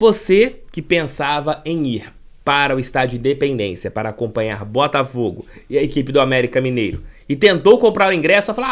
Você que pensava em ir para o Estádio Independência para acompanhar Botafogo e a equipe do América Mineiro e tentou comprar o ingresso, falou,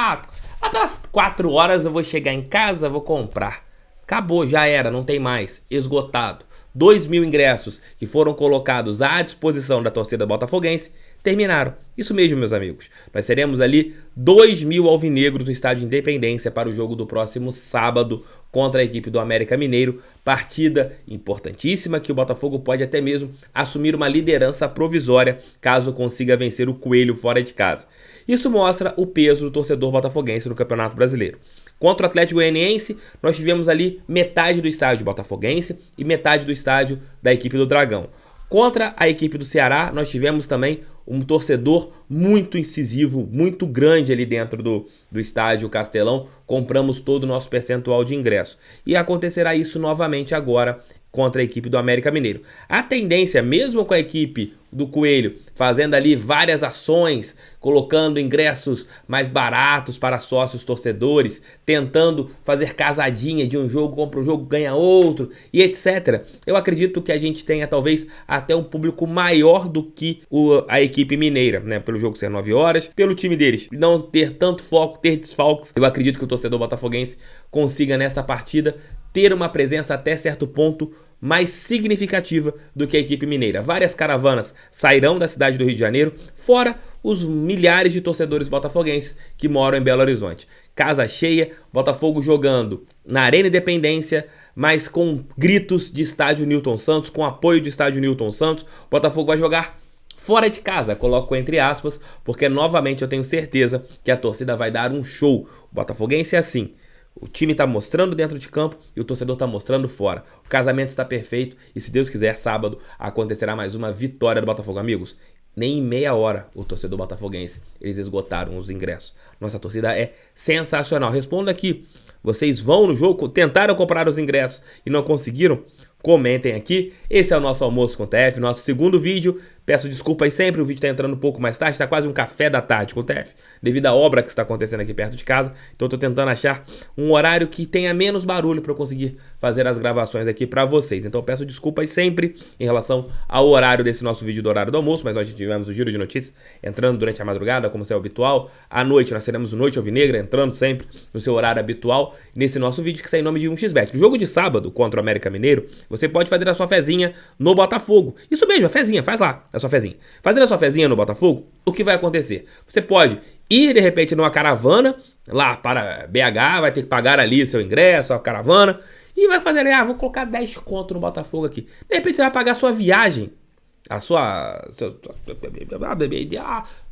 lá pelas 4 horas eu vou chegar em casa, vou comprar. Acabou, já era, não tem mais, esgotado. 2.000 ingressos que foram colocados à disposição da torcida botafoguense terminaram. Isso mesmo, meus amigos. Nós teremos ali 2.000 alvinegros no Estádio Independência para o jogo do próximo sábado contra a equipe do América Mineiro. Partida importantíssima que o Botafogo pode até mesmo assumir uma liderança provisória caso consiga vencer o Coelho fora de casa. Isso mostra o peso do torcedor botafoguense no Campeonato Brasileiro. Contra o Atlético Goianiense, nós tivemos ali metade do estádio botafoguense e metade do estádio da equipe do Dragão. Contra a equipe do Ceará, nós tivemos também um torcedor muito incisivo, muito grande ali dentro do estádio Castelão. Compramos todo o nosso percentual de ingresso. E acontecerá isso novamente agora contra a equipe do América Mineiro. A tendência, mesmo com a equipe do Coelho fazendo ali várias ações, colocando ingressos mais baratos para sócios torcedores, tentando fazer casadinha de um jogo, compra um jogo, ganha outro e etc. Eu acredito que a gente tenha talvez até um público maior do que a equipe mineira, né? Pelo jogo ser 9 horas, pelo time deles não ter tanto foco, ter desfalques. Eu acredito que o torcedor botafoguense consiga nessa partida ter uma presença até certo ponto mais significativa do que a equipe mineira. Várias caravanas sairão da cidade do Rio de Janeiro, fora os milhares de torcedores botafoguenses que moram em Belo Horizonte. Casa cheia, Botafogo jogando na Arena Independência, mas com gritos de estádio Newton Santos, com apoio de estádio Newton Santos. Botafogo vai jogar fora de casa, coloco entre aspas, porque novamente eu tenho certeza que a torcida vai dar um show. O botafoguense é assim. O time está mostrando dentro de campo e o torcedor está mostrando fora. O casamento está perfeito e, se Deus quiser, sábado acontecerá mais uma vitória do Botafogo. Amigos, nem em meia hora o torcedor botafoguense, eles esgotaram os ingressos. Nossa torcida é sensacional. Responda aqui, vocês vão no jogo, tentaram comprar os ingressos e não conseguiram? Comentem aqui. Esse é o nosso Almoço com o TF, nosso segundo vídeo. Peço desculpas sempre, o vídeo está entrando um pouco mais tarde, está quase um café da tarde com o TF, devido à obra que está acontecendo aqui perto de casa. Então estou tentando achar um horário que tenha menos barulho para eu conseguir fazer as gravações aqui para vocês. Então peço desculpas sempre em relação ao horário desse nosso vídeo do horário do almoço, mas nós tivemos o giro de notícias entrando durante a madrugada, como é habitual. À noite nós teremos o Noite Alvinegra entrando sempre no seu horário habitual, nesse nosso vídeo que sai em nome de 1xBet. No jogo de sábado contra o América Mineiro, você pode fazer a sua fezinha no Botafogo. Isso mesmo, a fezinha, faz lá a sua fezinha. Fazendo a sua fezinha no Botafogo, o que vai acontecer? Você pode ir de repente numa caravana lá para BH, vai ter que pagar ali seu ingresso, a caravana, e vai fazer ali, vou colocar 10 conto no Botafogo aqui. De repente você vai pagar a sua viagem,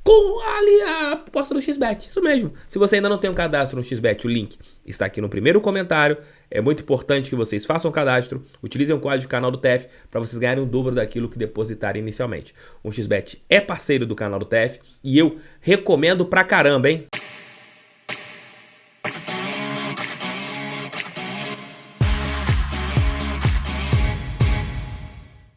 com ali a proposta do XBET. Isso mesmo. Se você ainda não tem um cadastro no XBET, o link está aqui no primeiro comentário. É muito importante que vocês façam o cadastro, utilizem o código canal do TF para vocês ganharem o dobro daquilo que depositarem inicialmente. O XBET é parceiro do canal do TF e eu recomendo pra caramba, hein?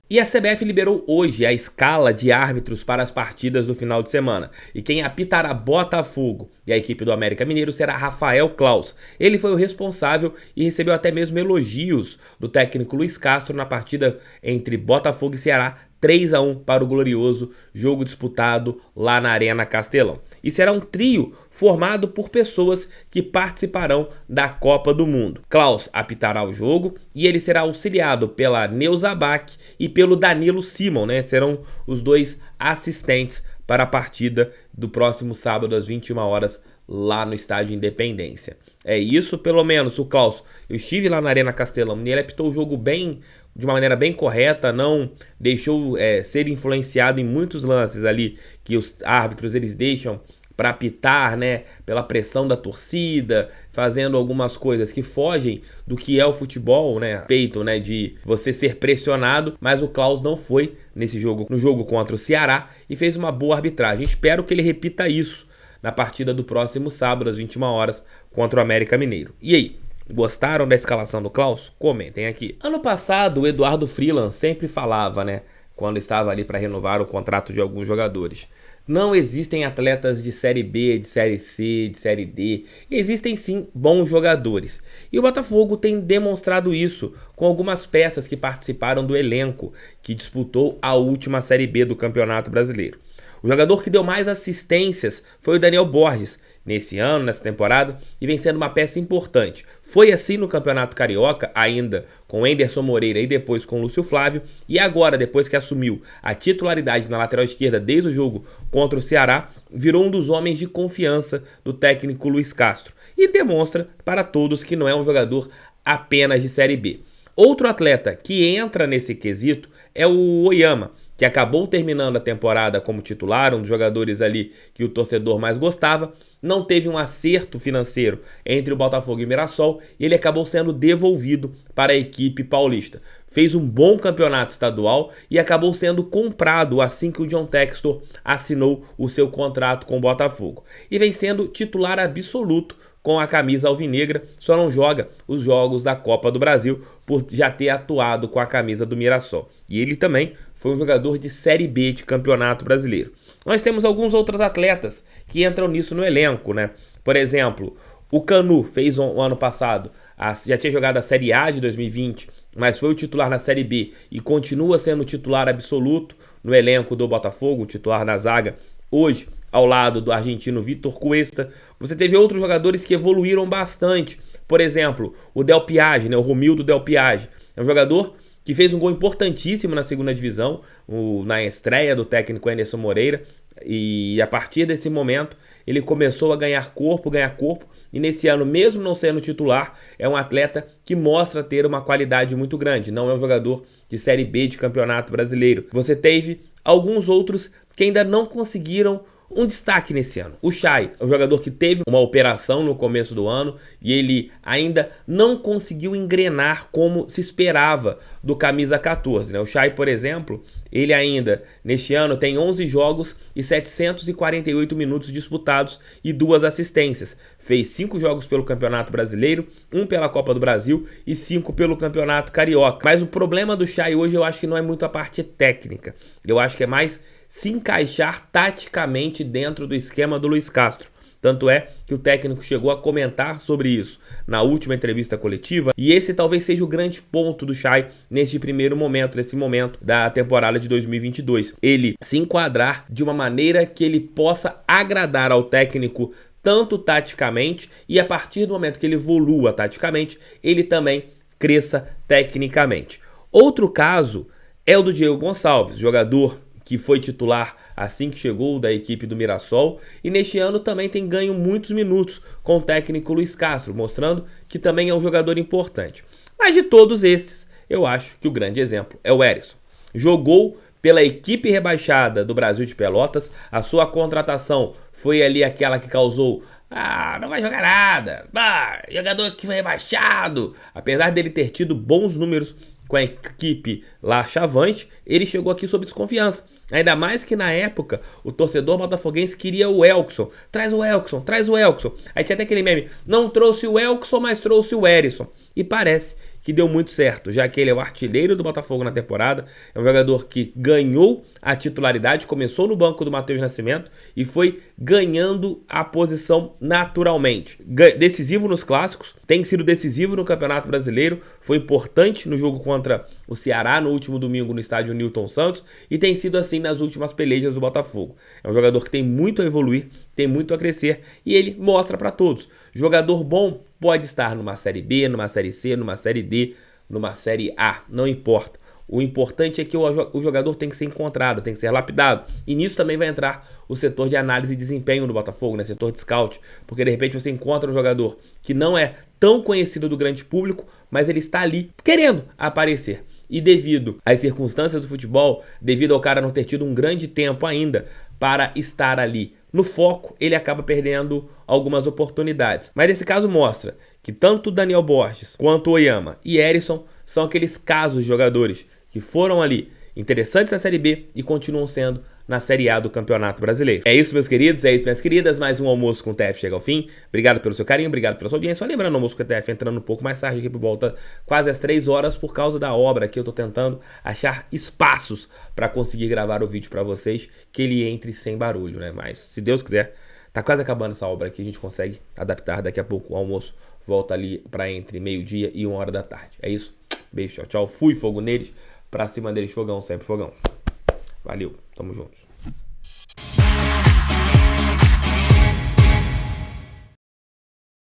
E a CBF liberou hoje a escala de árbitros para as partidas do final de semana. E quem apitará Botafogo e a equipe do América Mineiro será Rafael Claus. Ele foi o responsável e recebeu até mesmo elogios do técnico Luiz Castro na partida entre Botafogo e Ceará. 3-1 para o glorioso jogo disputado lá na Arena Castelão. E será um trio formado por pessoas que participarão da Copa do Mundo. Claus apitará o jogo e ele será auxiliado pela Neuza Bach e pelo Danilo Simon, né? Serão os dois assistentes para a partida do próximo sábado às 21 horas lá no Estádio Independência. É isso, pelo menos o Claus. Eu estive lá na Arena Castelão e ele apitou o jogo de uma maneira bem correta, não deixou ser influenciado em muitos lances ali que os árbitros eles deixam para apitar, né, pela pressão da torcida, fazendo algumas coisas que fogem do que é o futebol, né, peito, né, de você ser pressionado, mas o Claus não foi nesse jogo, no jogo contra o Ceará, e fez uma boa arbitragem. Espero que ele repita isso na partida do próximo sábado às 21 horas contra o América Mineiro. E aí? Gostaram da escalação do Claus? Comentem aqui. Ano passado, o Eduardo Freeland sempre falava, né, quando estava ali para renovar o contrato de alguns jogadores. Não existem atletas de Série B, de Série C, de Série D. Existem sim bons jogadores. E o Botafogo tem demonstrado isso com algumas peças que participaram do elenco que disputou a última Série B do Campeonato Brasileiro. O jogador que deu mais assistências foi o Daniel Borges, nesse ano, nessa temporada, e vem sendo uma peça importante. Foi assim no Campeonato Carioca, ainda com Anderson Moreira e depois com Lúcio Flávio, e agora, depois que assumiu a titularidade na lateral esquerda desde o jogo contra o Ceará, virou um dos homens de confiança do técnico Luiz Castro, e demonstra para todos que não é um jogador apenas de Série B. Outro atleta que entra nesse quesito é o Oyama, que acabou terminando a temporada como titular, um dos jogadores ali que o torcedor mais gostava, não teve um acerto financeiro entre o Botafogo e o Mirassol e ele acabou sendo devolvido para a equipe paulista. Fez um bom campeonato estadual e acabou sendo comprado assim que o John Textor assinou o seu contrato com o Botafogo. E vem sendo titular absoluto com a camisa alvinegra, só não joga os jogos da Copa do Brasil por já ter atuado com a camisa do Mirassol. E ele também foi um jogador de Série B de Campeonato Brasileiro. Nós temos alguns outros atletas que entram nisso no elenco, né? Por exemplo, o Canu fez um ano passado, já tinha jogado a Série A de 2020, mas foi o titular na Série B e continua sendo titular absoluto no elenco do Botafogo, titular na zaga hoje, ao lado do argentino Vitor Cuesta. Você teve outros jogadores que evoluíram bastante. Por exemplo, o Del Piage, né? O Romildo Del Piage. É um jogador que fez um gol importantíssimo na segunda divisão, na estreia do técnico Anderson Moreira. E a partir desse momento, ele começou a ganhar corpo, e nesse ano, mesmo não sendo titular, é um atleta que mostra ter uma qualidade muito grande. Não é um jogador de Série B de Campeonato Brasileiro. Você teve alguns outros que ainda não conseguiram um destaque nesse ano. O Chay é um jogador que teve uma operação no começo do ano e ele ainda não conseguiu engrenar como se esperava do camisa 14, né? O Chay, por exemplo, ele ainda neste ano tem 11 jogos e 748 minutos disputados e 2 assistências. Fez 5 jogos pelo Campeonato Brasileiro, 1 pela Copa do Brasil e 5 pelo Campeonato Carioca. Mas o problema do Chay hoje eu acho que não é muito a parte técnica. Eu acho que é mais se encaixar taticamente dentro do esquema do Luiz Castro. Tanto é que o técnico chegou a comentar sobre isso na última entrevista coletiva, e esse talvez seja o grande ponto do Chay neste primeiro momento, nesse momento da temporada de 2022. Ele se enquadrar de uma maneira que ele possa agradar ao técnico tanto taticamente, e a partir do momento que ele evolua taticamente, ele também cresça tecnicamente. Outro caso é o do Diego Gonçalves, jogador que foi titular assim que chegou da equipe do Mirassol e neste ano também tem ganho muitos minutos com o técnico Luiz Castro, mostrando que também é um jogador importante. Mas de todos esses, eu acho que o grande exemplo é o Herisson. Jogou pela equipe rebaixada do Brasil de Pelotas, a sua contratação foi ali aquela que causou não vai jogar nada, jogador que foi rebaixado. Apesar dele ter tido bons números com a equipe lá chavante, ele chegou aqui sob desconfiança. Ainda mais que na época o torcedor botafoguense queria o Elkson. Traz o Elkson, traz o Elkson. Aí tinha até aquele meme, não trouxe o Elkson, mas trouxe o Herisson. E parece que deu muito certo, já que ele é o artilheiro do Botafogo na temporada, é um jogador que ganhou a titularidade, começou no banco do Matheus Nascimento e foi ganhando a posição naturalmente. Decisivo nos clássicos, tem sido decisivo no Campeonato Brasileiro, foi importante no jogo contra o Ceará no último domingo no estádio Newton Santos e tem sido assim nas últimas pelejas do Botafogo. É um jogador que tem muito a evoluir, tem muito a crescer e ele mostra para todos. Jogador bom pode estar numa Série B, numa Série C, numa Série D, numa Série A, não importa. O importante é que o jogador tem que ser encontrado, tem que ser lapidado. E nisso também vai entrar o setor de análise de desempenho do Botafogo, né? Setor de scout. Porque de repente você encontra um jogador que não é tão conhecido do grande público, mas ele está ali querendo aparecer. E devido às circunstâncias do futebol, devido ao cara não ter tido um grande tempo ainda para estar ali no foco, ele acaba perdendo algumas oportunidades. Mas esse caso mostra que tanto Daniel Borges quanto Oyama e Herisson são aqueles casos de jogadores que foram ali interessantes na Série B e continuam sendo na Série A do Campeonato Brasileiro. É isso, meus queridos, é isso, minhas queridas. Mais um Almoço com o TF chega ao fim. Obrigado pelo seu carinho, obrigado pela sua audiência. Só lembrando, o Almoço com o TF entrando um pouco mais tarde aqui por volta quase às 3 horas por causa da obra que eu tô tentando achar espaços para conseguir gravar o vídeo para vocês, que ele entre sem barulho, né? Mas, se Deus quiser, tá quase acabando essa obra aqui, a gente consegue adaptar. Daqui a pouco o almoço volta ali para entre meio-dia e 1 hora da tarde. É isso? Beijo, tchau, tchau. Fui, fogo neles. Pra cima deles, fogão, sempre fogão. Valeu, tamo juntos.